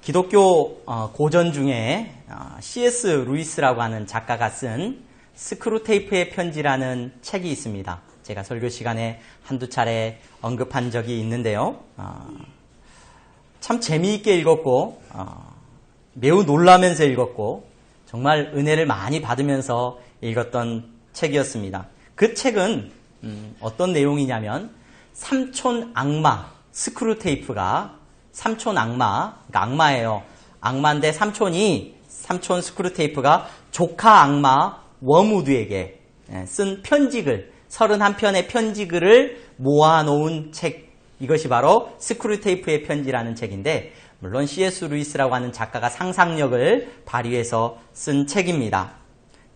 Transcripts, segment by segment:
기독교 고전 중에 C.S. 루이스라고 하는 작가가 쓴 스크루테이프의 편지라는 책이 있습니다. 제가 설교 시간에 한두 차례 언급한 적이 있는데요. 참 재미있게 읽었고 매우 놀라면서 읽었고 정말 은혜를 많이 받으면서 읽었던 책이었습니다. 그 책은 어떤 내용이냐면 삼촌 악마 스크루테이프가 삼촌 악마, 그러니까 악마예요. 악마인데 삼촌 스크루테이프가 조카 악마 워무드에게 쓴 편지글, 31편의 편지글을 모아놓은 책, 이것이 바로 스크루테이프의 편지라는 책인데, 물론 C.S. 루이스라고 하는 작가가 상상력을 발휘해서 쓴 책입니다.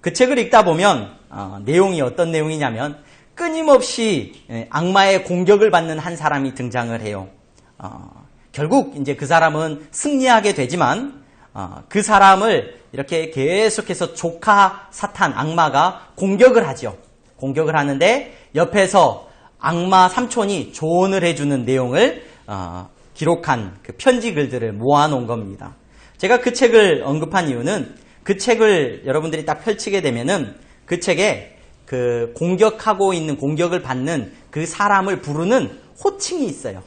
그 책을 읽다 보면 내용이 어떤 내용이냐면 끊임없이 악마의 공격을 받는 한 사람이 등장을 해요. 결국 이제 그 사람은 승리하게 되지만 그 사람을 이렇게 계속해서 조카 사탄 악마가 공격을 하죠. 공격을 하는데 옆에서 악마 삼촌이 조언을 해주는 내용을 기록한 그 편지 글들을 모아놓은 겁니다. 제가 그 책을 언급한 이유는 그 책을 여러분들이 딱 펼치게 되면은 그 책에 그 공격을 받는 그 사람을 부르는 호칭이 있어요.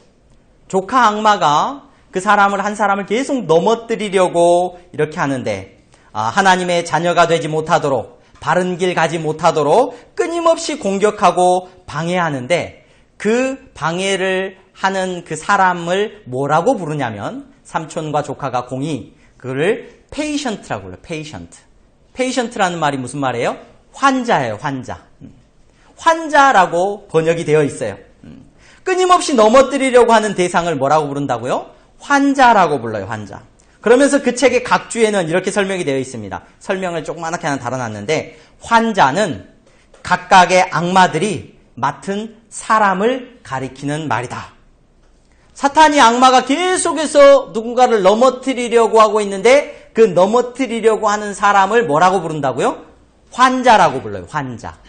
조카 악마가 한 사람을 계속 넘어뜨리려고 이렇게 하는데 하나님의 자녀가 되지 못하도록 바른 길 가지 못하도록 끊임없이 공격하고 방해하는데 그 방해를 하는 그 사람을 뭐라고 부르냐면 삼촌과 조카가 공이 그를 페이션트라고 불러요. 페이션트라는 말이 무슨 말이에요? 환자예요. 환자라고 번역이 되어 있어요. 끊임없이 넘어뜨리려고 하는 대상을 뭐라고 부른다고요? 환자라고 불러요. 환자. 그러면서 그 책의 각 주에는 이렇게 설명이 되어 있습니다. 설명을 조그맣게 하나 달아놨는데 환자는 각각의 악마들이 맡은 사람을 가리키는 말이다. 사탄이 악마가 계속해서 누군가를 넘어뜨리려고 하고 있는데 그 넘어뜨리려고 하는 사람을 뭐라고 부른다고요? 환자라고 불러요. 환자.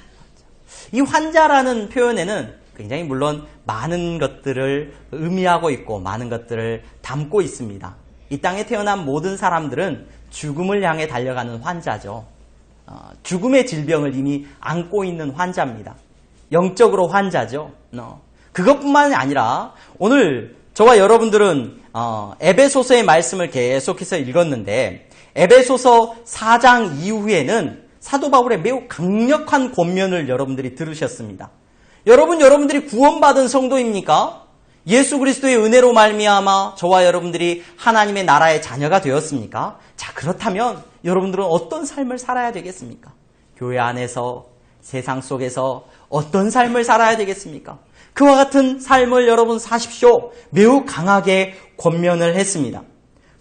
이 환자라는 표현에는 굉장히 물론 많은 것들을 의미하고 있고 많은 것들을 담고 있습니다. 이 땅에 태어난 모든 사람들은 죽음을 향해 달려가는 환자죠. 죽음의 질병을 이미 안고 있는 환자입니다. 영적으로 환자죠. 그것뿐만이 아니라 오늘 저와 여러분들은 에베소서의 말씀을 계속해서 읽었는데 에베소서 4장 이후에는 사도 바울의 매우 강력한 권면을 여러분들이 들으셨습니다. 여러분들이 구원받은 성도입니까? 예수 그리스도의 은혜로 말미암아 저와 여러분들이 하나님의 나라의 자녀가 되었습니까? 자, 그렇다면 여러분들은 어떤 삶을 살아야 되겠습니까? 교회 안에서, 세상 속에서 어떤 삶을 살아야 되겠습니까? 그와 같은 삶을 여러분 사십시오. 매우 강하게 권면을 했습니다.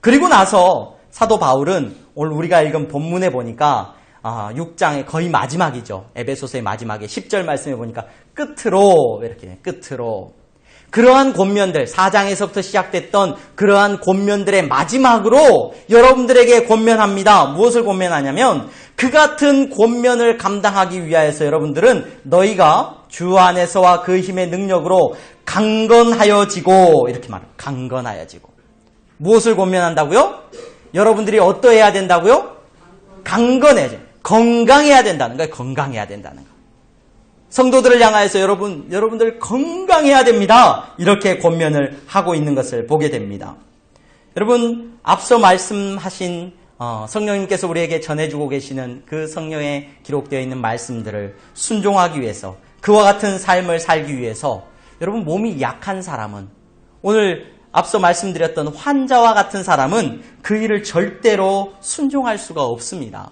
그리고 나서 사도 바울은 오늘 우리가 읽은 본문에 보니까 6장의 거의 마지막이죠. 에베소서의 마지막에 10절 말씀에 보니까 끝으로 그러한 권면들 4장에서부터 시작됐던 그러한 권면들의 마지막으로 여러분들에게 권면합니다. 무엇을 권면하냐면 그 같은 권면을 감당하기 위하여서 여러분들은 너희가 주 안에서와 그 힘의 능력으로 강건하여지고 이렇게 말해요. 강건하여지고. 무엇을 권면한다고요? 여러분들이 어떠해야 된다고요? 강건해져. 건강해야 된다는 거예요. 건강해야 된다는 거. 성도들을 향하여서 여러분들 건강해야 됩니다. 이렇게 권면을 하고 있는 것을 보게 됩니다. 여러분, 앞서 말씀하신 성령님께서 우리에게 전해주고 계시는 그 성령에 기록되어 있는 말씀들을 순종하기 위해서 그와 같은 삶을 살기 위해서 여러분 몸이 약한 사람은 오늘 앞서 말씀드렸던 환자와 같은 사람은 그 일을 절대로 순종할 수가 없습니다.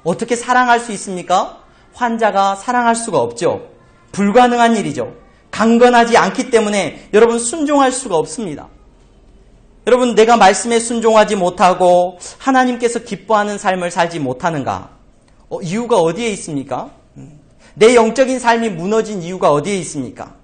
어떻게 사랑할 수 있습니까? 환자가 사랑할 수가 없죠. 불가능한 일이죠. 강건하지 않기 때문에 여러분 순종할 수가 없습니다. 여러분 내가 말씀에 순종하지 못하고 하나님께서 기뻐하는 삶을 살지 못하는가? 이유가 어디에 있습니까? 내 영적인 삶이 무너진 이유가 어디에 있습니까?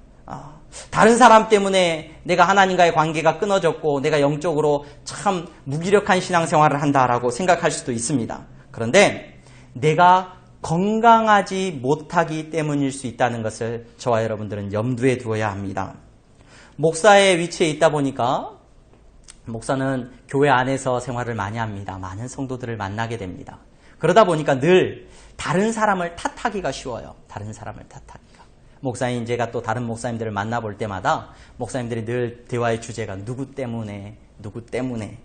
다른 사람 때문에 내가 하나님과의 관계가 끊어졌고 내가 영적으로 참 무기력한 신앙생활을 한다라고 생각할 수도 있습니다. 그런데 내가 건강하지 못하기 때문일 수 있다는 것을 저와 여러분들은 염두에 두어야 합니다. 목사의 위치에 있다 보니까 목사는 교회 안에서 생활을 많이 합니다. 많은 성도들을 만나게 됩니다. 그러다 보니까 늘 다른 사람을 탓하기가 쉬워요. 다른 사람을 탓하기가. 목사님, 제가 또 다른 목사님들을 만나볼 때마다 목사님들이 늘 대화의 주제가 누구 때문에, 누구 때문에,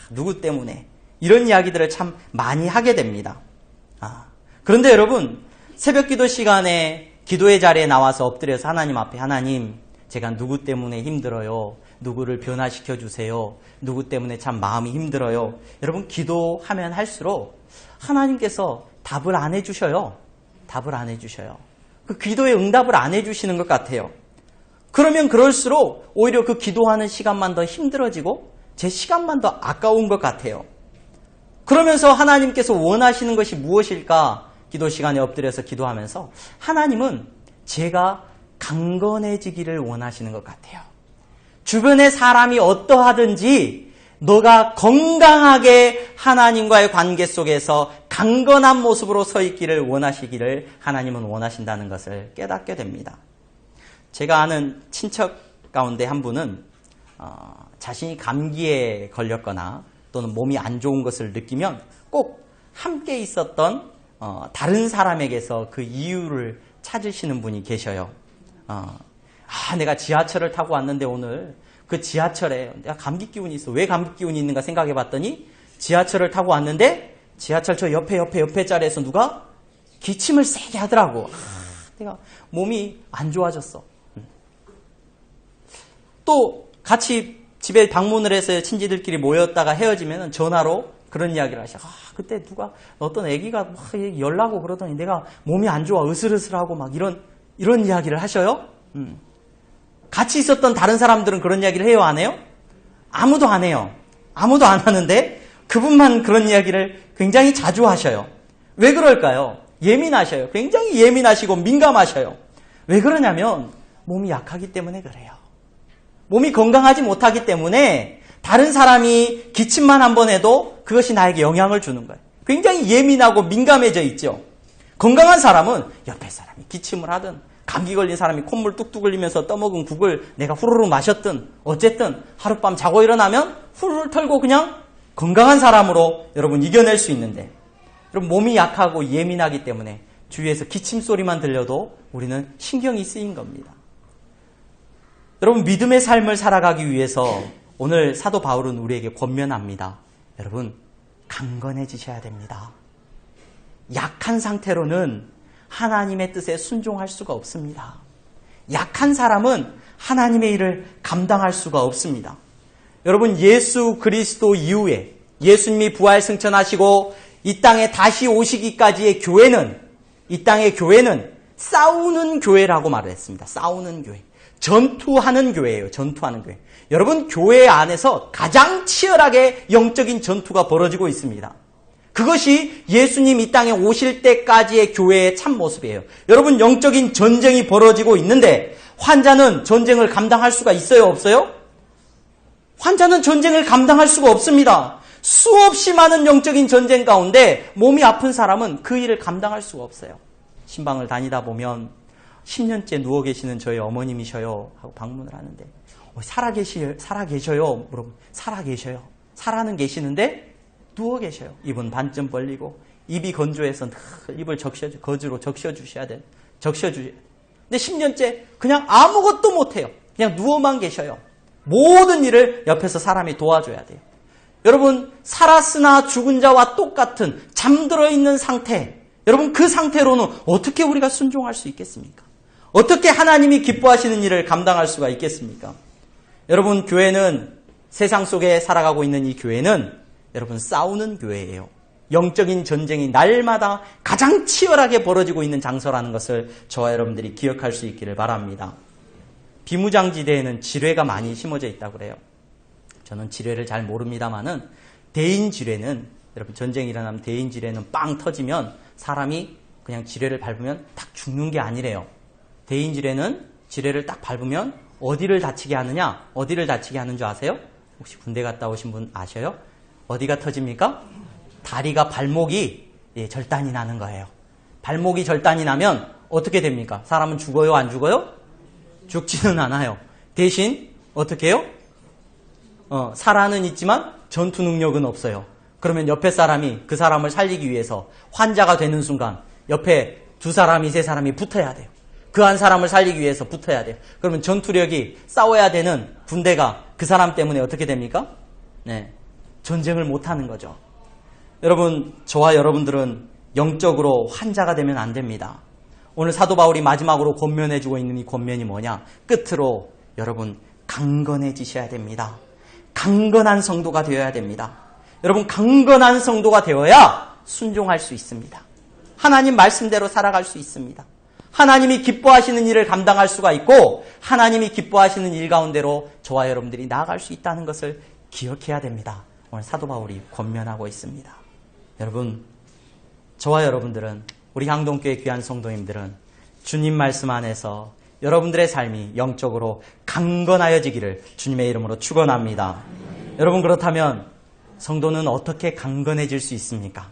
누구 때문에 이런 이야기들을 참 많이 하게 됩니다. 그런데 여러분, 새벽 기도 시간에 기도의 자리에 나와서 엎드려서 하나님 앞에 하나님, 제가 누구 때문에 힘들어요. 누구를 변화시켜 주세요. 누구 때문에 참 마음이 힘들어요. 여러분, 기도하면 할수록 하나님께서 답을 안 해주셔요. 답을 안 해주셔요. 그 기도에 응답을 안 해주시는 것 같아요. 그러면 그럴수록 오히려 그 기도하는 시간만 더 힘들어지고 제 시간만 더 아까운 것 같아요. 그러면서 하나님께서 원하시는 것이 무엇일까? 기도 시간에 엎드려서 기도하면서 하나님은 제가 강건해지기를 원하시는 것 같아요. 주변의 사람이 어떠하든지 너가 건강하게 하나님과의 관계 속에서 강건한 모습으로 서 있기를 원하시기를 하나님은 원하신다는 것을 깨닫게 됩니다. 제가 아는 친척 가운데 한 분은 자신이 감기에 걸렸거나 또는 몸이 안 좋은 것을 느끼면 꼭 함께 있었던 다른 사람에게서 그 이유를 찾으시는 분이 계셔요. 내가 지하철을 타고 왔는데 오늘 그 지하철에 내가 감기 기운이 있어. 왜 감기 기운이 있는가 생각해 봤더니 지하철을 타고 왔는데 지하철 저 옆에 자리에서 누가 기침을 세게 하더라고. 내가 몸이 안 좋아졌어. 또 같이 집에 방문을 해서 친지들끼리 모였다가 헤어지면 전화로 그런 이야기를 하셔. 그때 누가 어떤 애기가 막 열나고 그러더니 내가 몸이 안 좋아 으슬으슬하고 막 이런 이야기를 하셔요. 같이 있었던 다른 사람들은 그런 이야기를 해요, 안 해요? 아무도 안 해요. 아무도 안 하는데 그분만 그런 이야기를 굉장히 자주 하셔요. 왜 그럴까요? 예민하셔요. 굉장히 예민하시고 민감하셔요. 왜 그러냐면 몸이 약하기 때문에 그래요. 몸이 건강하지 못하기 때문에 다른 사람이 기침만 한번 해도 그것이 나에게 영향을 주는 거예요. 굉장히 예민하고 민감해져 있죠. 건강한 사람은 옆에 사람이 기침을 하든 감기 걸린 사람이 콧물 뚝뚝 흘리면서 떠먹은 국을 내가 후루룩 마셨든 어쨌든 하룻밤 자고 일어나면 훌훌 털고 그냥 건강한 사람으로 여러분 이겨낼 수 있는데 여러분 몸이 약하고 예민하기 때문에 주위에서 기침 소리만 들려도 우리는 신경이 쓰인 겁니다. 여러분 믿음의 삶을 살아가기 위해서 오늘 사도 바울은 우리에게 권면합니다. 여러분 강건해지셔야 됩니다. 약한 상태로는 하나님의 뜻에 순종할 수가 없습니다. 약한 사람은 하나님의 일을 감당할 수가 없습니다. 여러분 예수 그리스도 이후에 예수님이 부활 승천하시고 이 땅에 다시 오시기까지의 교회는 이 땅의 교회는 싸우는 교회라고 말을 했습니다. 싸우는 교회. 전투하는 교회예요. 전투하는 교회. 여러분 교회 안에서 가장 치열하게 영적인 전투가 벌어지고 있습니다. 그것이 예수님 이 땅에 오실 때까지의 교회의 참모습이에요. 여러분 영적인 전쟁이 벌어지고 있는데 환자는 전쟁을 감당할 수가 있어요? 없어요? 환자는 전쟁을 감당할 수가 없습니다. 수없이 많은 영적인 전쟁 가운데 몸이 아픈 사람은 그 일을 감당할 수가 없어요. 신방을 다니다 보면 10년째 누워 계시는 저희 어머님이셔요 하고 방문을 하는데 살아계셔요? 물어보면 살아계셔요. 살아는 계시는데 누워 계셔요. 입은 반쯤 벌리고 입이 건조해서 입을 거즈로 적셔주셔야 돼. 근데 10년째 그냥 아무것도 못해요. 그냥 누워만 계셔요. 모든 일을 옆에서 사람이 도와줘야 돼요. 여러분 살았으나 죽은 자와 똑같은 잠들어 있는 상태. 여러분 그 상태로는 어떻게 우리가 순종할 수 있겠습니까? 어떻게 하나님이 기뻐하시는 일을 감당할 수가 있겠습니까? 여러분 교회는 세상 속에 살아가고 있는 이 교회는 여러분 싸우는 교회예요. 영적인 전쟁이 날마다 가장 치열하게 벌어지고 있는 장소라는 것을 저와 여러분들이 기억할 수 있기를 바랍니다. 비무장지대에는 지뢰가 많이 심어져 있다고 그래요. 저는 지뢰를 잘 모릅니다만은 대인지뢰는 여러분 전쟁이 일어나면 대인지뢰는 빵 터지면 사람이 그냥 지뢰를 밟으면 딱 죽는 게 아니래요. 대인지뢰는 지뢰를 딱 밟으면 어디를 다치게 하느냐? 어디를 다치게 하는 줄 아세요? 혹시 군대 갔다 오신 분 아셔요? 어디가 터집니까? 다리가 발목이 절단이 나는 거예요. 발목이 절단이 나면 어떻게 됩니까? 사람은 죽어요? 안 죽어요? 죽지는 않아요. 대신 어떻게 해요? 살아는 있지만 전투 능력은 없어요. 그러면 옆에 사람이 그 사람을 살리기 위해서 환자가 되는 순간 옆에 2사람이 3사람이 붙어야 돼요. 그 한 사람을 살리기 위해서 붙어야 돼요. 그러면 전투력이 싸워야 되는 군대가 그 사람 때문에 어떻게 됩니까? 네, 전쟁을 못하는 거죠. 여러분, 저와 여러분들은 영적으로 환자가 되면 안 됩니다. 오늘 사도 바울이 마지막으로 권면해주고 있는 이 권면이 뭐냐? 끝으로 여러분 강건해지셔야 됩니다. 강건한 성도가 되어야 됩니다. 여러분, 강건한 성도가 되어야 순종할 수 있습니다. 하나님 말씀대로 살아갈 수 있습니다. 하나님이 기뻐하시는 일을 감당할 수가 있고 하나님이 기뻐하시는 일 가운데로 저와 여러분들이 나아갈 수 있다는 것을 기억해야 됩니다. 오늘 사도 바울이 권면하고 있습니다. 여러분, 저와 여러분들은, 우리 향동교회 귀한 성도님들은 주님 말씀 안에서 여러분들의 삶이 영적으로 강건하여지기를 주님의 이름으로 축원합니다. 여러분, 그렇다면 성도는 어떻게 강건해질 수 있습니까?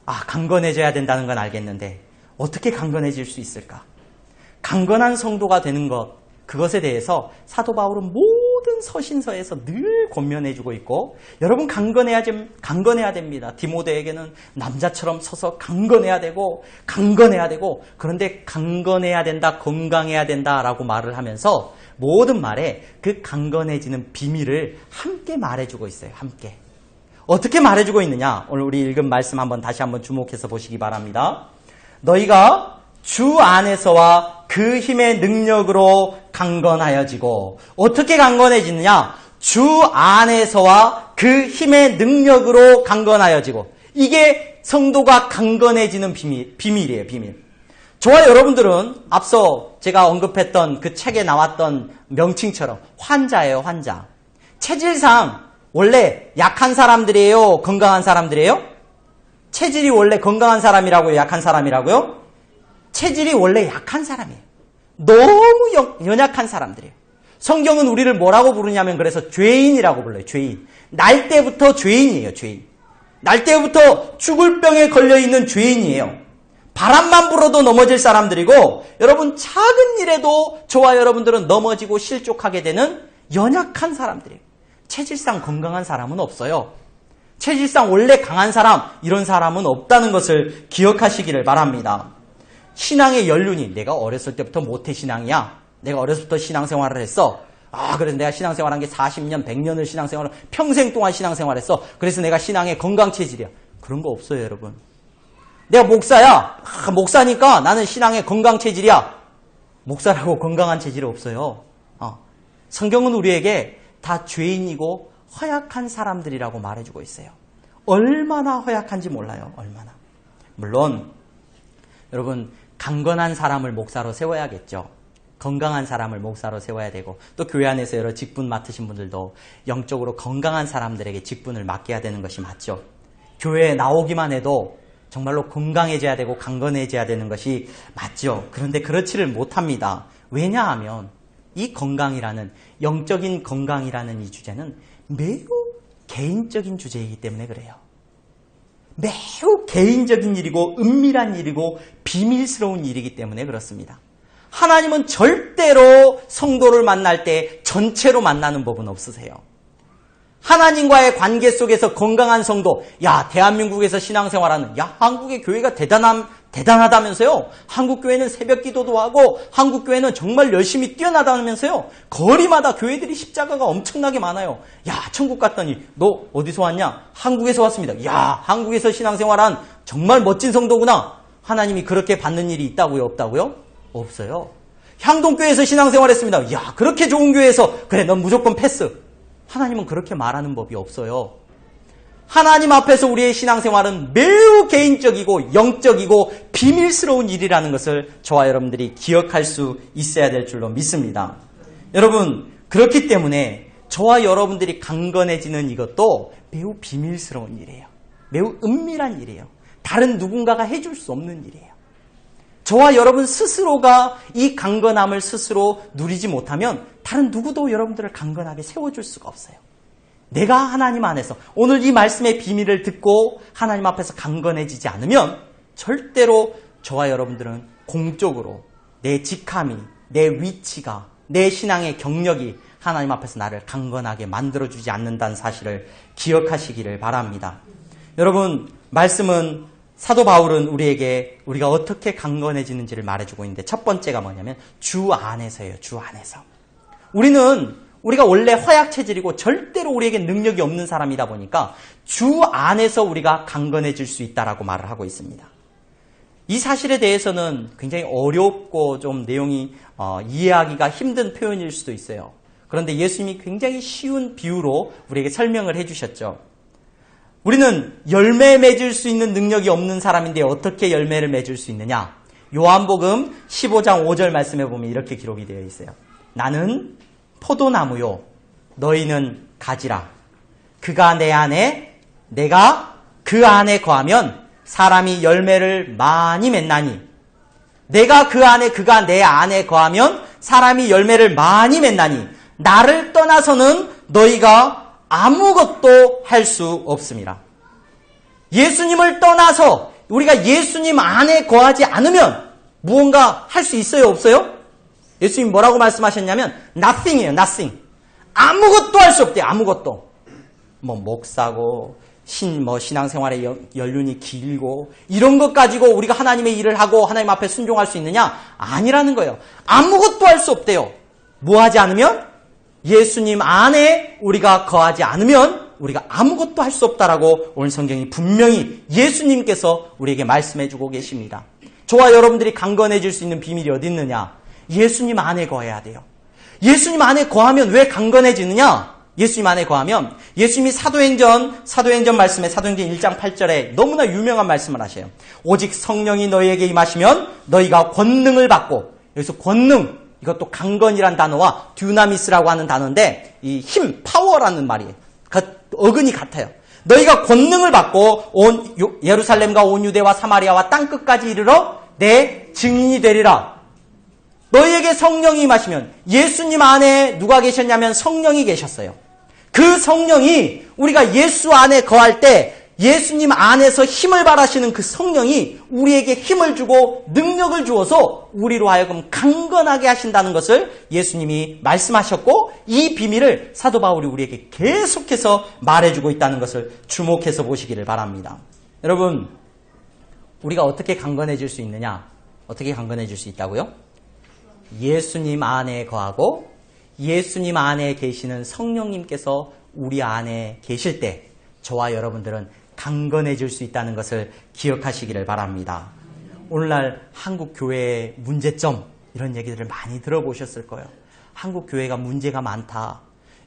강건해져야 된다는 건 알겠는데 어떻게 강건해질 수 있을까? 강건한 성도가 되는 것, 그것에 대해서 사도 바울은 모든 서신서에서 늘 권면해주고 있고, 여러분 강건해야 됩니다. 디모데에게는 남자처럼 서서 강건해야 되고, 그런데 강건해야 된다, 건강해야 된다라고 말을 하면서 모든 말에 그 강건해지는 비밀을 함께 말해주고 있어요. 함께. 어떻게 말해주고 있느냐? 오늘 우리 읽은 말씀 다시 한번 주목해서 보시기 바랍니다. 너희가 주 안에서와 그 힘의 능력으로 강건하여지고, 어떻게 강건해지느냐? 주 안에서와 그 힘의 능력으로 강건하여지고, 이게 성도가 강건해지는 비밀이에요, 비밀. 저와 여러분들은 앞서 제가 언급했던 그 책에 나왔던 명칭처럼 환자예요, 환자. 체질상 원래 약한 사람들이에요, 건강한 사람들이에요? 체질이 원래 건강한 사람이라고요, 약한 사람이라고요? 체질이 원래 약한 사람이에요. 너무 연약한 사람들이에요. 성경은 우리를 뭐라고 부르냐면 그래서 죄인이라고 불러요. 죄인. 날 때부터 죄인이에요. 죄인. 날 때부터 죽을 병에 걸려있는 죄인이에요. 바람만 불어도 넘어질 사람들이고, 여러분 작은 일에도 저와 여러분들은 넘어지고 실족하게 되는 연약한 사람들이에요. 체질상 건강한 사람은 없어요. 체질상 원래 강한 사람, 이런 사람은 없다는 것을 기억하시기를 바랍니다. 신앙의 연륜이, 내가 어렸을 때부터 모태신앙이야. 내가 어렸을 때부터 신앙생활을 했어. 그래서 내가 신앙생활한 게 40년, 100년을 신앙생활을, 평생 동안 신앙생활했어. 그래서 내가 신앙의 건강체질이야. 그런 거 없어요, 여러분. 내가 목사야. 목사니까 나는 신앙의 건강체질이야. 목사라고 건강한 체질이 없어요. 성경은 우리에게 다 죄인이고 허약한 사람들이라고 말해주고 있어요. 얼마나 허약한지 몰라요. 얼마나. 물론 여러분, 강건한 사람을 목사로 세워야겠죠. 건강한 사람을 목사로 세워야 되고, 또 교회 안에서 여러 직분 맡으신 분들도 영적으로 건강한 사람들에게 직분을 맡겨야 되는 것이 맞죠. 교회에 나오기만 해도 정말로 건강해져야 되고 강건해져야 되는 것이 맞죠. 그런데 그렇지를 못합니다. 왜냐하면 이 건강이라는, 영적인 건강이라는 이 주제는 매우 개인적인 주제이기 때문에 그래요. 매우 개인적인 일이고 은밀한 일이고 비밀스러운 일이기 때문에 그렇습니다. 하나님은 절대로 성도를 만날 때 전체로 만나는 법은 없으세요. 하나님과의 관계 속에서 건강한 성도, 대한민국에서 신앙생활하는, 한국의 교회가 대단하다면서요. 한국 교회는 새벽 기도도 하고 한국 교회는 정말 열심히 뛰어나다면서요. 거리마다 교회들이 십자가가 엄청나게 많아요. 천국 갔더니 너 어디서 왔냐? 한국에서 왔습니다. 한국에서 신앙생활한 정말 멋진 성도구나. 하나님이 그렇게 받는 일이 있다고요? 없다고요? 없어요. 향동교회에서 신앙생활했습니다. 그렇게 좋은 교회에서 그래, 넌 무조건 패스. 하나님은 그렇게 말하는 법이 없어요. 하나님 앞에서 우리의 신앙생활은 매우 개인적이고 영적이고 비밀스러운 일이라는 것을 저와 여러분들이 기억할 수 있어야 될 줄로 믿습니다. 여러분, 그렇기 때문에 저와 여러분들이 강건해지는 이것도 매우 비밀스러운 일이에요. 매우 은밀한 일이에요. 다른 누군가가 해줄 수 없는 일이에요. 저와 여러분 스스로가 이 강건함을 스스로 누리지 못하면 다른 누구도 여러분들을 강건하게 세워줄 수가 없어요. 내가 하나님 안에서 오늘 이 말씀의 비밀을 듣고 하나님 앞에서 강건해지지 않으면 절대로 저와 여러분들은 공적으로 내 직함이, 내 위치가 내 신앙의 경력이 하나님 앞에서 나를 강건하게 만들어주지 않는다는 사실을 기억하시기를 바랍니다. 여러분, 말씀은 사도 바울은 우리에게 우리가 어떻게 강건해지는지를 말해주고 있는데 첫 번째가 뭐냐면 주 안에서예요. 주 안에서. 우리가 원래 허약 체질이고 절대로 우리에게 능력이 없는 사람이다 보니까 주 안에서 우리가 강건해질 수 있다라고 말을 하고 있습니다. 이 사실에 대해서는 굉장히 어렵고 좀 내용이 이해하기가 힘든 표현일 수도 있어요. 그런데 예수님이 굉장히 쉬운 비유로 우리에게 설명을 해주셨죠. 우리는 열매 맺을 수 있는 능력이 없는 사람인데 어떻게 열매를 맺을 수 있느냐? 요한복음 15장 5절 말씀에 보면 이렇게 기록이 되어 있어요. 나는 포도나무요, 너희는 가지라. 그가 내 안에, 내가 그 안에 거하면 사람이 열매를 많이 맺나니, 내가 그 안에, 그가 내 안에 거하면 사람이 열매를 많이 맺나니, 나를 떠나서는 너희가 아무것도 할 수 없습니다. 예수님을 떠나서 우리가 예수님 안에 거하지 않으면 무언가 할 수 있어요, 없어요? 예수님 뭐라고 말씀하셨냐면 nothing이에요, nothing. 아무것도 할 수 없대요, 아무것도. 목사고 신앙생활에 연륜이 길고 이런 것 가지고 우리가 하나님의 일을 하고 하나님 앞에 순종할 수 있느냐? 아니라는 거예요. 아무것도 할 수 없대요. 뭐 하지 않으면? 예수님 안에 우리가 거하지 않으면 우리가 아무것도 할 수 없다라고 오늘 성경이 분명히 예수님께서 우리에게 말씀해주고 계십니다. 저와 여러분들이 강건해질 수 있는 비밀이 어디 있느냐? 예수님 안에 거해야 돼요. 예수님 안에 거하면 왜 강건해지느냐? 예수님 안에 거하면 예수님이 사도행전 말씀에 사도행전 1장 8절에 너무나 유명한 말씀을 하셔요. 오직 성령이 너희에게 임하시면 너희가 권능을 받고, 여기서 권능, 이것도 강건이란 단어와 듀나미스라고 하는 단어인데 이 힘, 파워라는 말이에요. 어근이 같아요. 너희가 권능을 받고 온 예루살렘과 온 유대와 사마리아와 땅끝까지 이르러 내 증인이 되리라. 너희에게 성령이 임하시면, 예수님 안에 누가 계셨냐면 성령이 계셨어요. 그 성령이 우리가 예수 안에 거할 때 예수님 안에서 힘을 발하시는 그 성령이 우리에게 힘을 주고 능력을 주어서 우리로 하여금 강건하게 하신다는 것을 예수님이 말씀하셨고, 이 비밀을 사도 바울이 우리에게 계속해서 말해주고 있다는 것을 주목해서 보시기를 바랍니다. 여러분, 우리가 어떻게 강건해질 수 있느냐? 어떻게 강건해질 수 있다고요? 예수님 안에 거하고 예수님 안에 계시는 성령님께서 우리 안에 계실 때 저와 여러분들은 강건해질 수 있다는 것을 기억하시기를 바랍니다. 오늘날 한국 교회의 문제점, 이런 얘기들을 많이 들어보셨을 거예요. 한국 교회가 문제가 많다.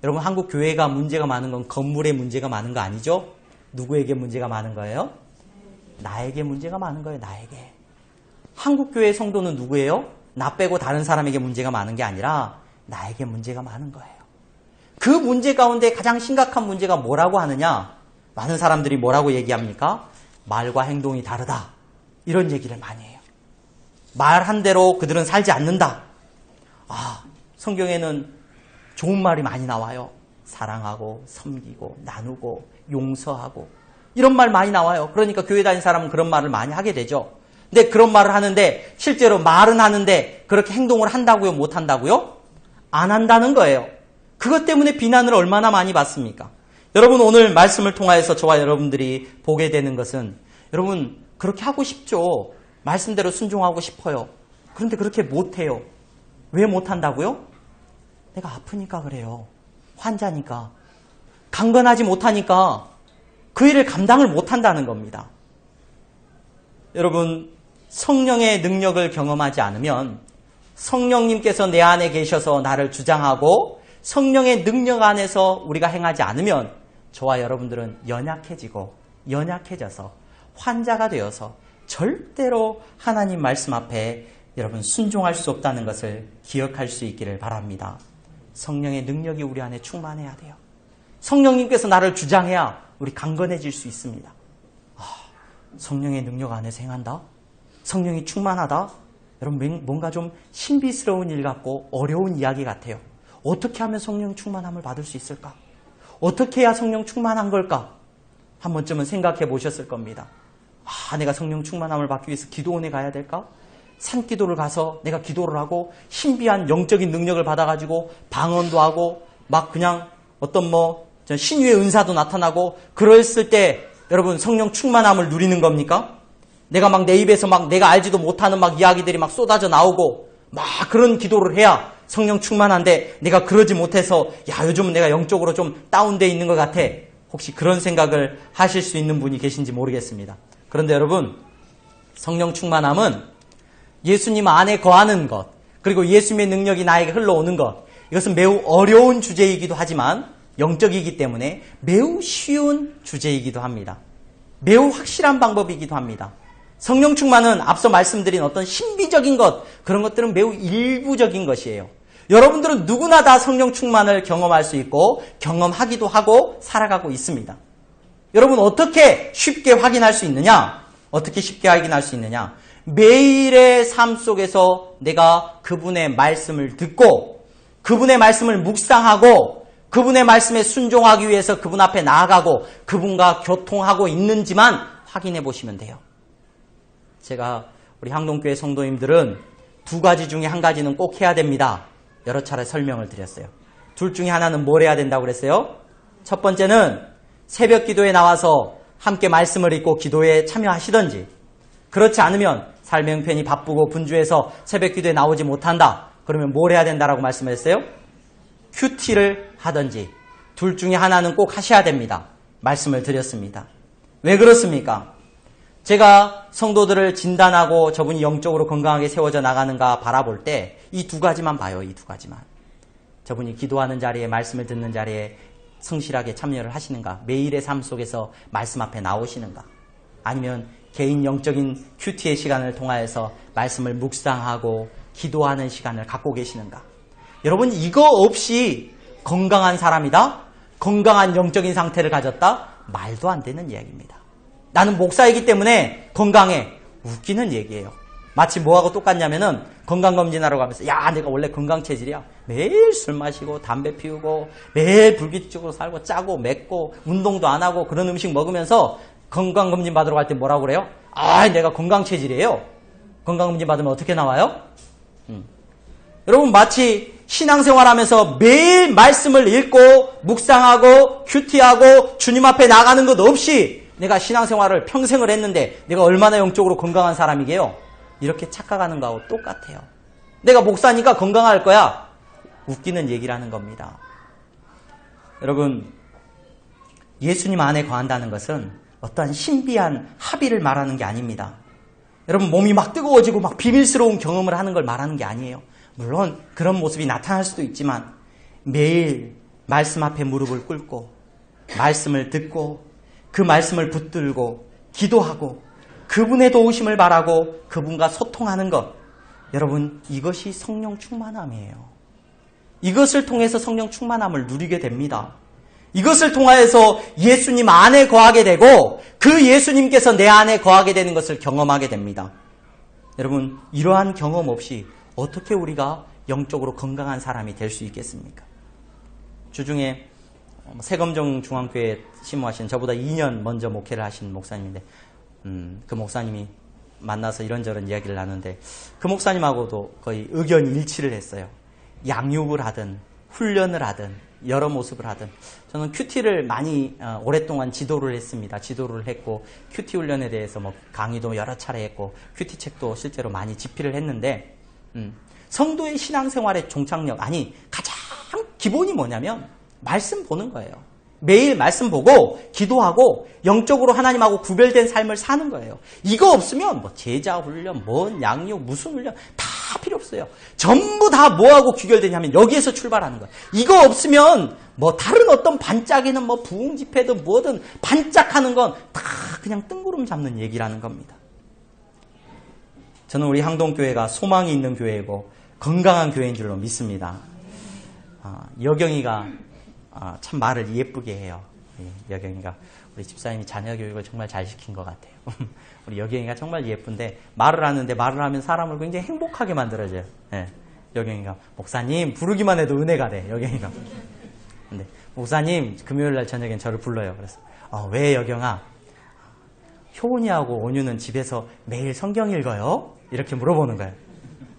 여러분, 한국 교회가 문제가 많은 건 건물에 문제가 많은 거 아니죠? 누구에게 문제가 많은 거예요? 나에게 문제가 많은 거예요, 나에게. 한국 교회의 성도는 누구예요? 나 빼고 다른 사람에게 문제가 많은 게 아니라 나에게 문제가 많은 거예요. 그 문제 가운데 가장 심각한 문제가 뭐라고 하느냐? 많은 사람들이 뭐라고 얘기합니까? 말과 행동이 다르다. 이런 얘기를 많이 해요. 말한 대로 그들은 살지 않는다. 성경에는 좋은 말이 많이 나와요. 사랑하고 섬기고 나누고 용서하고 이런 말 많이 나와요. 그러니까 교회 다니는 사람은 그런 말을 많이 하게 되죠. 근데 그런 말을 하는데 실제로 말은 하는데 그렇게 행동을 한다고요? 못 한다고요? 안 한다는 거예요. 그것 때문에 비난을 얼마나 많이 받습니까? 여러분, 오늘 말씀을 통하여서 저와 여러분들이 보게 되는 것은, 여러분 그렇게 하고 싶죠. 말씀대로 순종하고 싶어요. 그런데 그렇게 못해요. 왜 못한다고요? 내가 아프니까 그래요. 환자니까. 강건하지 못하니까 그 일을 감당을 못한다는 겁니다. 여러분, 성령의 능력을 경험하지 않으면, 성령님께서 내 안에 계셔서 나를 주장하고 성령의 능력 안에서 우리가 행하지 않으면 저와 여러분들은 연약해져서 환자가 되어서 절대로 하나님 말씀 앞에 여러분 순종할 수 없다는 것을 기억할 수 있기를 바랍니다. 성령의 능력이 우리 안에 충만해야 돼요. 성령님께서 나를 주장해야 우리 강건해질 수 있습니다. 성령의 능력 안에서 행한다? 성령이 충만하다? 여러분, 뭔가 좀 신비스러운 일 같고 어려운 이야기 같아요. 어떻게 하면 성령 충만함을 받을 수 있을까? 어떻게 해야 성령 충만한 걸까? 한 번쯤은 생각해 보셨을 겁니다. 내가 성령 충만함을 받기 위해서 기도원에 가야 될까? 산기도를 가서 내가 기도를 하고 신비한 영적인 능력을 받아가지고 방언도 하고 막 그냥 어떤 신유의 은사도 나타나고 그랬을 때 여러분 성령 충만함을 누리는 겁니까? 내가 막 내 입에서 막 내가 알지도 못하는 막 이야기들이 막 쏟아져 나오고 막 그런 기도를 해야 성령 충만한데 내가 그러지 못해서 야 요즘은 내가 영적으로 좀 다운돼 있는 것 같아. 혹시 그런 생각을 하실 수 있는 분이 계신지 모르겠습니다. 그런데 여러분 성령 충만함은 예수님 안에 거하는 것 그리고 예수님의 능력이 나에게 흘러오는 것 이것은 매우 어려운 주제이기도 하지만 영적이기 때문에 매우 쉬운 주제이기도 합니다. 매우 확실한 방법이기도 합니다. 성령 충만은 앞서 말씀드린 어떤 신비적인 것 그런 것들은 매우 일부적인 것이에요. 여러분들은 누구나 다 성령 충만을 경험할 수 있고 경험하기도 하고 살아가고 있습니다. 여러분 어떻게 쉽게 확인할 수 있느냐? 어떻게 쉽게 확인할 수 있느냐? 매일의 삶 속에서 내가 그분의 말씀을 듣고 그분의 말씀을 묵상하고 그분의 말씀에 순종하기 위해서 그분 앞에 나아가고 그분과 교통하고 있는지만 확인해 보시면 돼요. 제가 우리 향동교회 성도님들은 두 가지 중에 한 가지는 꼭 해야 됩니다. 여러 차례 설명을 드렸어요. 둘 중에 하나는 뭘 해야 된다고 그랬어요? 첫 번째는 새벽 기도에 나와서 함께 말씀을 읽고 기도에 참여하시던지 그렇지 않으면 삶의 형편이 바쁘고 분주해서 새벽 기도에 나오지 못한다. 그러면 뭘 해야 된다라고 말씀하셨어요? 큐티를 하든지 둘 중에 하나는 꼭 하셔야 됩니다. 말씀을 드렸습니다. 왜 그렇습니까? 제가 성도들을 진단하고 저분이 영적으로 건강하게 세워져 나가는가 바라볼 때 이 두 가지만 봐요. 이 두 가지만. 저분이 기도하는 자리에 말씀을 듣는 자리에 성실하게 참여를 하시는가 매일의 삶 속에서 말씀 앞에 나오시는가 아니면 개인 영적인 큐티의 시간을 통하여서 말씀을 묵상하고 기도하는 시간을 갖고 계시는가 여러분 이거 없이 건강한 사람이다? 건강한 영적인 상태를 가졌다? 말도 안 되는 이야기입니다. 나는 목사이기 때문에 건강해. 웃기는 얘기예요. 마치 뭐하고 똑같냐면은 건강검진하러 가면서 야 내가 원래 건강체질이야. 매일 술 마시고 담배 피우고 매일 불규칙적으로 살고 짜고 맵고 운동도 안 하고 그런 음식 먹으면서 건강검진 받으러 갈 때 뭐라고 그래요? 아 내가 건강체질이에요. 건강검진 받으면 어떻게 나와요? 여러분 마치 신앙생활하면서 매일 말씀을 읽고 묵상하고 큐티하고 주님 앞에 나가는 것 없이 내가 신앙생활을 평생을 했는데 내가 얼마나 영적으로 건강한 사람이게요? 이렇게 착각하는 거하고 똑같아요. 내가 목사니까 건강할 거야. 웃기는 얘기라는 겁니다. 여러분 예수님 안에 거한다는 것은 어떠한 신비한 합의를 말하는 게 아닙니다. 여러분 몸이 막 뜨거워지고 막 비밀스러운 경험을 하는 걸 말하는 게 아니에요. 물론 그런 모습이 나타날 수도 있지만 매일 말씀 앞에 무릎을 꿇고 말씀을 듣고 그 말씀을 붙들고 기도하고 그분의 도우심을 바라고 그분과 소통하는 것 여러분 이것이 성령 충만함이에요. 이것을 통해서 성령 충만함을 누리게 됩니다. 이것을 통하여서 예수님 안에 거하게 되고 그 예수님께서 내 안에 거하게 되는 것을 경험하게 됩니다. 여러분 이러한 경험 없이 어떻게 우리가 영적으로 건강한 사람이 될 수 있겠습니까? 주중에 세검정 중앙교회에 심호하신 저보다 2년 먼저 목회를 하신 목사님인데 그 목사님이 만나서 이런저런 이야기를 나누는데 그 목사님하고도 거의 의견 일치를 했어요. 양육을 하든 훈련을 하든 여러 모습을 하든 저는 큐티를 많이 오랫동안 지도를 했습니다. 지도를 했고 큐티 훈련에 대해서 강의도 여러 차례 했고 큐티 책도 실제로 많이 집필을 했는데 성도의 신앙생활의 종착역 아니 가장 기본이 뭐냐면 말씀 보는 거예요. 매일 말씀 보고 기도하고 영적으로 하나님하고 구별된 삶을 사는 거예요. 이거 없으면 제자 훈련, 양육, 무슨 훈련 다 필요 없어요. 전부 다 뭐하고 귀결되냐면 여기에서 출발하는 거예요. 이거 없으면 다른 어떤 반짝이는 부흥 집회든 뭐든 반짝하는 건 다 그냥 뜬구름 잡는 얘기라는 겁니다. 저는 우리 향동교회가 소망이 있는 교회이고 건강한 교회인 줄로 믿습니다. 여경이가 참 말을 예쁘게 해요. 여경이가 우리 집사님이 자녀 교육을 정말 잘 시킨 것 같아요. 우리 여경이가 정말 예쁜데 말을 하는데 말을 하면 사람을 굉장히 행복하게 만들어줘요. 여경이가 목사님 부르기만 해도 은혜가 돼. 여경이가. 근데 목사님 금요일날 저녁엔 저를 불러요. 그래서 왜 여경아? 효은이하고 온유는 집에서 매일 성경 읽어요? 이렇게 물어보는 거예요.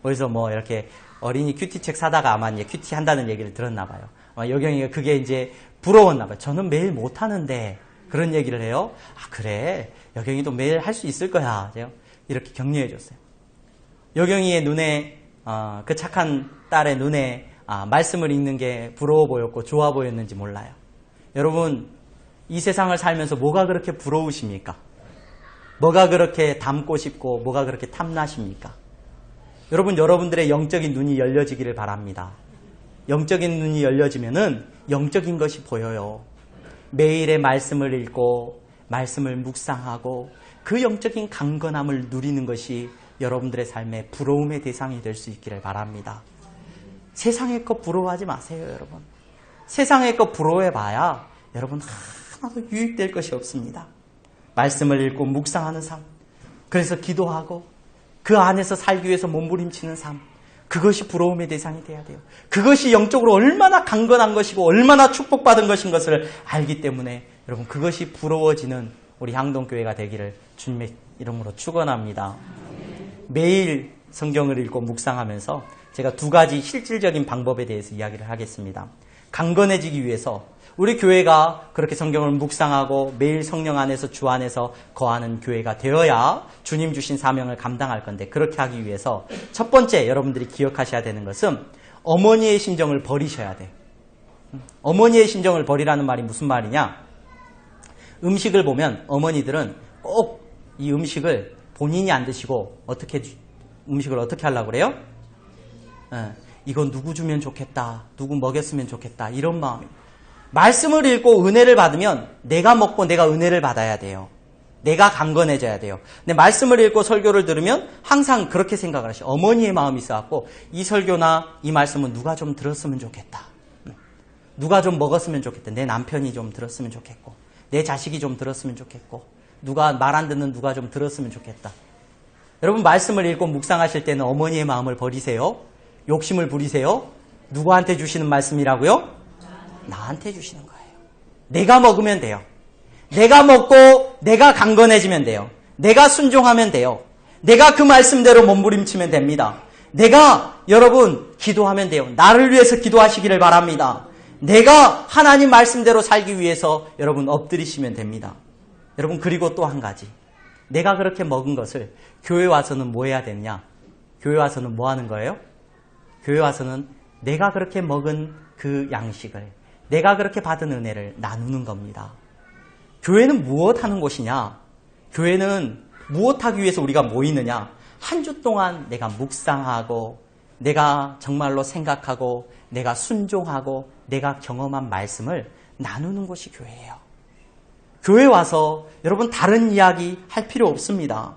거기서 뭐 이렇게 어린이 큐티책 사다가 아마 이제 큐티 한다는 얘기를 들었나 봐요. 아마 여경이가 그게 이제 부러웠나 봐요. 저는 매일 못 하는데 그런 얘기를 해요. 아, 그래. 여경이도 매일 할 수 있을 거야. 제가 이렇게 격려해 줬어요. 여경이의 눈에, 그 착한 딸의 눈에 말씀을 읽는 게 부러워 보였고 좋아 보였는지 몰라요. 여러분, 이 세상을 살면서 뭐가 그렇게 부러우십니까? 뭐가 그렇게 닮고 싶고 뭐가 그렇게 탐나십니까? 여러분, 여러분들의 영적인 눈이 열려지기를 바랍니다. 영적인 눈이 열려지면은 영적인 것이 보여요. 매일의 말씀을 읽고 말씀을 묵상하고 그 영적인 강건함을 누리는 것이 여러분들의 삶의 부러움의 대상이 될 수 있기를 바랍니다. 세상의 것 부러워하지 마세요, 여러분. 세상의 것 부러워해봐야 여러분 하나도 유익될 것이 없습니다. 말씀을 읽고 묵상하는 삶, 그래서 기도하고 그 안에서 살기 위해서 몸부림치는 삶, 그것이 부러움의 대상이 돼야 돼요. 그것이 영적으로 얼마나 강건한 것이고 얼마나 축복받은 것인 것을 알기 때문에 여러분, 그것이 부러워지는 우리 향동교회가 되기를 주님의 이름으로 축원합니다. 매일 성경을 읽고 묵상하면서 제가 두 가지 실질적인 방법에 대해서 이야기를 하겠습니다. 강건해지기 위해서 우리 교회가 그렇게 성경을 묵상하고 매일 성령 안에서 주 안에서 거하는 교회가 되어야 주님 주신 사명을 감당할 건데, 그렇게 하기 위해서 첫 번째 여러분들이 기억하셔야 되는 것은 어머니의 심정을 버리셔야 돼요. 어머니의 심정을 버리라는 말이 무슨 말이냐? 음식을 보면 어머니들은 꼭 이 음식을 본인이 안 드시고 음식을 어떻게 하려고 그래요? 이건 누구 주면 좋겠다, 누구 먹였으면 좋겠다, 이런 마음이에요. 말씀을 읽고 은혜를 받으면 내가 먹고 내가 은혜를 받아야 돼요. 내가 강건해져야 돼요. 근데 말씀을 읽고 설교를 들으면 항상 그렇게 생각을 하셔요. 어머니의 마음이 있어갖고 이 설교나 이 말씀은 누가 좀 들었으면 좋겠다, 누가 좀 먹었으면 좋겠다, 내 남편이 좀 들었으면 좋겠고 내 자식이 좀 들었으면 좋겠고 누가 말 안 듣는 누가 좀 들었으면 좋겠다. 여러분, 말씀을 읽고 묵상하실 때는 어머니의 마음을 버리세요. 욕심을 부리세요. 누구한테 주시는 말씀이라고요? 나한테 주시는 거예요. 내가 먹으면 돼요. 내가 먹고 내가 강건해지면 돼요. 내가 순종하면 돼요. 내가 그 말씀대로 몸부림치면 됩니다. 내가 여러분 기도하면 돼요. 나를 위해서 기도하시기를 바랍니다. 내가 하나님 말씀대로 살기 위해서 여러분 엎드리시면 됩니다. 여러분, 그리고 또 한 가지, 내가 그렇게 먹은 것을 교회 와서는 뭐 해야 되느냐? 교회 와서는 뭐 하는 거예요? 교회 와서는 내가 그렇게 먹은 그 양식을, 내가 그렇게 받은 은혜를 나누는 겁니다. 교회는 무엇 하는 곳이냐? 교회는 무엇 하기 위해서 우리가 모이느냐? 한 주 동안 내가 묵상하고 내가 정말로 생각하고 내가 순종하고 내가 경험한 말씀을 나누는 곳이 교회예요. 교회 와서 여러분 다른 이야기 할 필요 없습니다.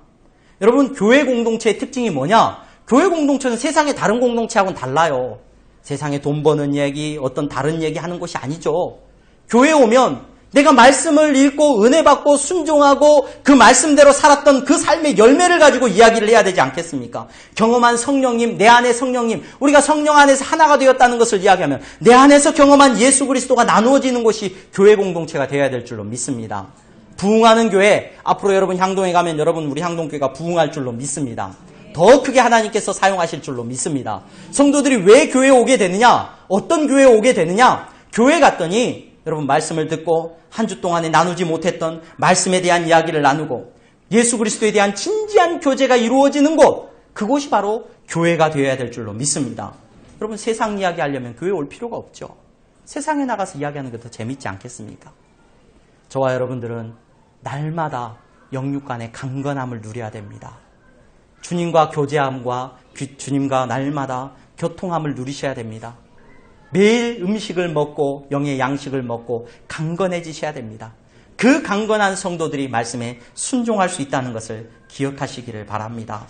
여러분, 교회 공동체의 특징이 뭐냐? 교회 공동체는 세상의 다른 공동체하고는 달라요. 세상에 돈 버는 얘기, 어떤 다른 얘기 하는 곳이 아니죠. 교회에 오면 내가 말씀을 읽고 은혜 받고 순종하고 그 말씀대로 살았던 그 삶의 열매를 가지고 이야기를 해야 되지 않겠습니까? 경험한 성령님, 내 안에 성령님, 우리가 성령 안에서 하나가 되었다는 것을 이야기하면 내 안에서 경험한 예수 그리스도가 나누어지는 곳이 교회 공동체가 되어야 될 줄로 믿습니다. 부흥하는 교회, 앞으로 여러분 향동에 가면 여러분 우리 향동교회가 부흥할 줄로 믿습니다. 더 크게 하나님께서 사용하실 줄로 믿습니다. 성도들이 왜 교회에 오게 되느냐? 어떤 교회에 오게 되느냐? 교회 갔더니 여러분 말씀을 듣고 한 주 동안에 나누지 못했던 말씀에 대한 이야기를 나누고 예수 그리스도에 대한 진지한 교제가 이루어지는 곳, 그곳이 바로 교회가 되어야 될 줄로 믿습니다. 여러분, 세상 이야기 하려면 교회 올 필요가 없죠. 세상에 나가서 이야기하는 게 더 재밌지 않겠습니까? 저와 여러분들은 날마다 영육 간의 강건함을 누려야 됩니다. 주님과 교제함과 주님과 날마다 교통함을 누리셔야 됩니다. 매일 음식을 먹고 영의 양식을 먹고 강건해지셔야 됩니다. 그 강건한 성도들이 말씀에 순종할 수 있다는 것을 기억하시기를 바랍니다.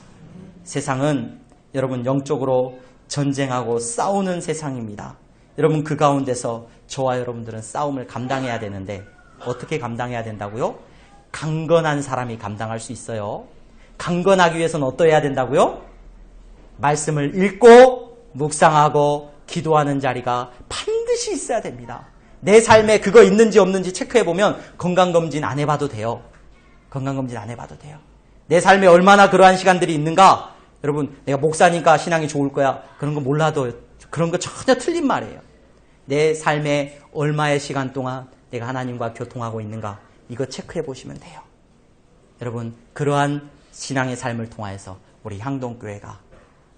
세상은 여러분 영적으로 전쟁하고 싸우는 세상입니다. 여러분, 그 가운데서 저와 여러분들은 싸움을 감당해야 되는데 어떻게 감당해야 된다고요? 강건한 사람이 감당할 수 있어요. 강건하기 위해서는 어떠해야 된다고요? 말씀을 읽고 묵상하고 기도하는 자리가 반드시 있어야 됩니다. 내 삶에 그거 있는지 없는지 체크해보면 건강검진 안 해봐도 돼요. 건강검진 안 해봐도 돼요. 내 삶에 얼마나 그러한 시간들이 있는가? 여러분, 내가 목사니까 신앙이 좋을 거야. 그런 거 몰라도 그런 거 전혀 틀린 말이에요. 내 삶에 얼마의 시간 동안 내가 하나님과 교통하고 있는가, 이거 체크해 보시면 돼요. 여러분, 그러한 신앙의 삶을 통하여서 우리 향동교회가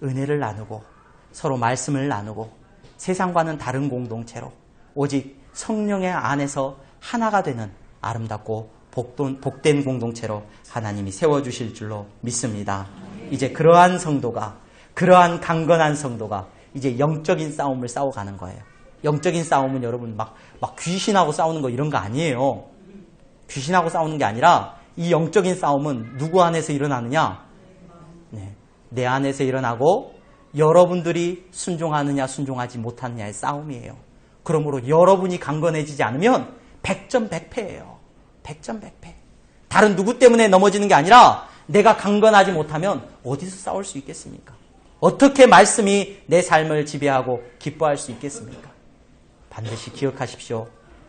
은혜를 나누고 서로 말씀을 나누고 세상과는 다른 공동체로 오직 성령의 안에서 하나가 되는 아름답고 복된 공동체로 하나님이 세워주실 줄로 믿습니다. 이제 그러한 성도가, 그러한 강건한 성도가 이제 영적인 싸움을 싸워가는 거예요. 영적인 싸움은 여러분 막 귀신하고 싸우는 거 이런 거 아니에요. 귀신하고 싸우는 게 아니라 이 영적인 싸움은 누구 안에서 일어나느냐? 네, 내 안에서 일어나고 여러분들이 순종하느냐 순종하지 못하느냐의 싸움이에요. 그러므로 여러분이 강건해지지 않으면 100점 100패예요. 100점 100패. 다른 누구 때문에 넘어지는 게 아니라 내가 강건하지 못하면 어디서 싸울 수 있겠습니까? 어떻게 말씀이 내 삶을 지배하고 기뻐할 수 있겠습니까? 반드시 기억하십시오.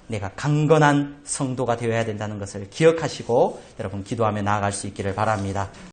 내가 강건한 성도가 되어야 된다는 것을 기억하시고 여러분 기도하며 나아갈 수 있기를 바랍니다.